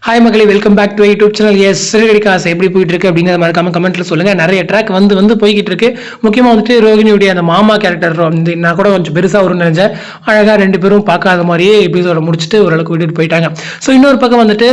Hi மக்களே, welcome back to YouTube channel. Yes, சிறுகடி காசு எப்படி போயிட்டு இருக்கு அப்படிங்கிறத மறக்காம கமெண்ட்ல சொல்லுங்க. நிறைய ட்ராக் வந்து போய்கிட்டு இருக்கு. முக்கியமா வந்துட்டு ரோகிணியுடைய அந்த மாமா கேரக்டர் வந்து நான் கூட கொஞ்சம் பெருசா வரும்னு நினைச்சேன். அழகா ரெண்டு பேரும் பார்க்காத மாதிரியே எபிசோட முடிச்சுட்டு ஓரளவுக்கு விட்டுட்டு போயிட்டாங்க. ஸோ இன்னொரு பக்கம் வந்துட்டு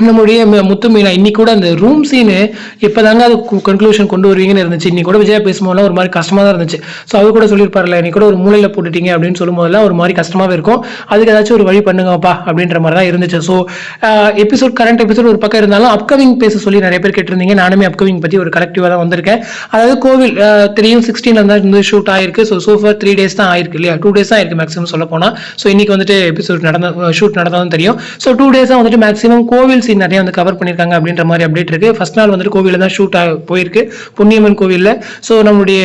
நம்மளுடைய முத்து மீனா இன்னைக்கு கூட அந்த ரூம் சீனு எப்போதாங்க அது கன்க்ளூஷன் கொண்டு வருவீங்கன்னு இருந்துச்சு. இன்னைக்கு கூட விஜயா பேசும்போதெல்லாம் ஒரு மாதிரி கஷ்டமா தான் இருந்துச்சு. ஸோ அவர் கூட சொல்லியிருப்பார்ல, இன்னைக்கு கூட ஒரு மூலையில் போட்டுட்டீங்க அப்படின்னு சொல்லும் போதெல்லாம் ஒரு மாதிரி கஷ்டமாவே இருக்கும். அதுக்கு ஏதாச்சும் ஒரு வழி பண்ணுங்கப்பா அப்படின்ற மாதிரி தான் இருந்துச்சு. ஸோ கரண்ட் எபிசோட் ஒரு பக்கம் இருந்தாலும் அப்கமிங் பேச சொல்லி நிறைய பேர் கேட்டிருந்தீங்க. நானுமே அப்கமிங் பற்றி ஒரு கலெக்டிவாக தான் வந்திருக்கேன். அதாவது கோவில் 3/16 தான் இருந்து ஷூட் ஆயிருக்கு. சோஃபார் 3 days தான் ஆயிருக்கு இல்லையா, 2 days தான் ஆயிருக்கு மேக்ஸிமம் சொல்ல போனால். ஸோ இன்னைக்கு வந்துட்டு எபிசோட் ஷூட் நடந்தாலும் தெரியும். ஸோ 2 days தான் வந்துட்டு மேக்ஸிமம் கோவில் சீன் நிறைய வந்து கவர் பண்ணியிருக்காங்க அப்படின்ற மாதிரி அப்டேட் இருக்கு. ஃபர்ஸ்ட் நாள் வந்துட்டு கோவிலில் தான் ஷூட் போயிருக்கு, பொன்னியம்மன் கோவிலில். ஸோ நம்மளுடைய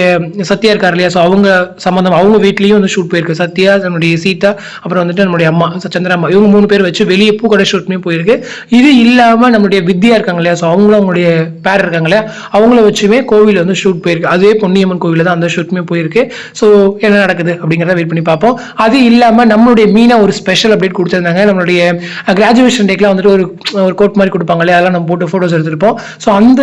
சத்யா இருக்கார் இல்லையா, ஸோ அவங்க சம்பந்தம் அவங்க வீட்லேயும் வந்து ஷூட் போயிருக்கு. சத்யா, நம்மளுடைய சீதா, அப்புறம் வந்துட்டு நம்மளுடைய அம்மா சந்திரம்மா, இவங்க 3 பேர் வச்சு வெளியே பூக்கடை ஷூட்மே போயிருக்கு. இது இல்லாமல் நம்மளுடைய வித்யா இருக்காங்க இல்லையா, ஸோ அவங்களும் அவங்களுடைய பேர் இருக்காங்க இல்லையா, அவங்கள வச்சுமே கோவில் வந்து ஷூட் போயிருக்கு. அதுவே பொன்னியம்மன் கோவிலில் தான் அந்த ஷூட்மே போயிருக்கு. ஸோ என்ன நடக்குது அப்படிங்கிறத வெயிட் பண்ணி பார்ப்போம். அது இல்லாமல் நம்மளுடைய மீனா ஒரு ஸ்பெஷல் அப்டேட் கொடுத்துருந்தாங்க. நம்மளுடைய கிராஜுவேஷன் டேக்கில் வந்துட்டு ஒரு கோட் மாதிரி கொடுப்பாங்களே, அதெல்லாம் நம்ம போட்டு ஃபோட்டோஸ் எடுத்துருப்போம். ஸோ அந்த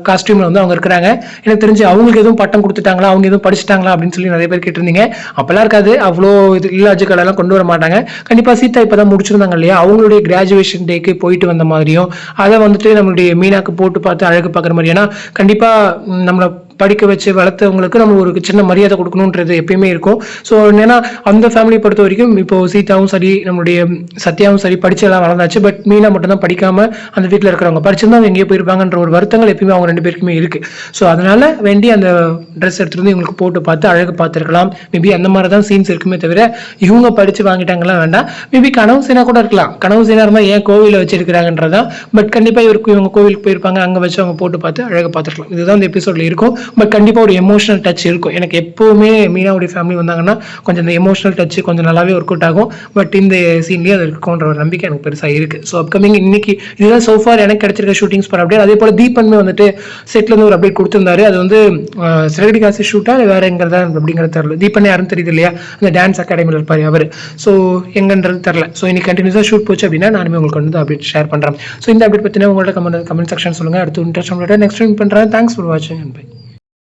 காஸ்டியூமில் வந்து அவங்க இருக்கிறாங்க. எனக்கு தெரிஞ்சு அவங்களுக்கு எதுவும் பட்டம் கொடுத்துட்டாங்களா, அவங்க எதுவும் படிச்சுட்டாங்களா அப்படின்னு சொல்லி நிறைய பேர் கேட்டிருந்தீங்க. அப்பெல்லாம் இருக்காது, அவ்வளோ இது இல்லாஜிக்கல் எல்லாம் கொண்டு வர மாட்டாங்க. கண்டிப்பாக சீதா இப்போ தான் முடிச்சிருந்தாங்க இல்லையா, அவங்களுடைய கிராஜுவேஷன் டேக்கு போயிட்டு வந்த மாதிரியும் அதை வந்துட்டு நம்மளுடைய மீனாக்கு போட்டு பார்த்து அழகு பார்க்குற மாதிரி. ஏன்னா கண்டிப்பாக நம்மளை படிக்க வச்சு வளர்த்தவங்களுக்கு நம்ம ஒரு சின்ன மரியாதை கொடுக்கணுன்றது எப்பயுமே இருக்கும். ஸோ ஏன்னா அந்த ஃபேமிலி பொறுத்த வரைக்கும் இப்போ சீதாவும் சரி, நம்மளுடைய சத்யாவும் சரி படிச்சு எல்லாம் வளர்ந்தாச்சு. பட் மீனா மட்டும் தான் படிக்காம அந்த வீட்டில் இருக்கிறவங்க, படிச்சிருந்தா அவங்க எங்கேயோ போயிருப்பாங்கன்ற ஒரு வருத்தங்கள் எப்பயுமே அவங்க 2 பேருக்குமே இருக்கு. ஸோ அதனால வேண்டி அந்த ட்ரெஸ் எடுத்துட்டு வந்து இவங்களுக்கு போட்டு பார்த்து அழகு பார்த்துருக்கலாம். மேபி அந்த மாதிரி தான் சீன்ஸ் இருக்குமே தவிர இவங்க படிச்சு வாங்கிட்டாங்கலாம் வேண்டாம். மேபி கனவு சீனா கூட இருக்கலாம். கனவு சீனா இருந்தால் ஏன் கோவிலில் வச்சிருக்கிறாங்கன்றதான். பட் கண்டிப்பாக இவங்க கோவிலுக்கு போயிருப்பாங்க, அங்கே வச்சு அவங்க போட்டு பார்த்து அழகு பார்த்துருக்கலாம். இதுதான் இந்த எபிசோட்ல இருக்கும். பட் கண்டிப்பாக ஒரு எமோஷனல் டச் இருக்கும். எனக்கு எப்போவுமே மீனாவுடைய ஃபேமிலி வந்தாங்கன்னா கொஞ்சம் இந்த எமோஷனல் டச் கொஞ்சம் நல்லாவே ஒர்க் அவுட் ஆகும். பட் இந்த சீன்லேயே அது இருக்குன்ற ஒரு நம்பிக்கை எனக்கு பெருசாக இருக்குது. ஸோ அப்கமிங் இன்னைக்கு இதுதான் சோஃபார் எனக்கு கிடைச்சிருக்க ஷூட்டிங்ஸ் ஃபார் அப்டேட். அதே போல் தீபன்மே வந்துட்டு செட்லேருந்து ஒரு அப்டேட் கொடுத்துருந்தாரு. அது வந்து சிறகடி காசு ஷூட்டா வேற எங்கிறதா அப்படிங்கிறது தெரியல. தீபன் யாருன்னு தெரியுது இல்லையா, அந்த டான்ஸ் அகாடமியில் இருப்பார் அவர். ஸோ எங்கன்றது தெரில. ஸோ இன்னைக்கு கண்டினியூஸாக ஷூட் போச்சு அப்படின்னா நானுமே உங்களுக்கு வந்து அப்டேட் ஷேர் பண்ணுறேன். ஸோ இந்த அப்டேட் பற்றினா உங்களோட கமெண்ட் செக்ஷன் சொல்லுங்கள். அடுத்து இன்ட்ரெஸ்ட் நெக்ஸ்ட் டைம் பண்ணுறேன். தேங்க்ஸ் ஃபார் வாட்சிங் அண்ட் பை.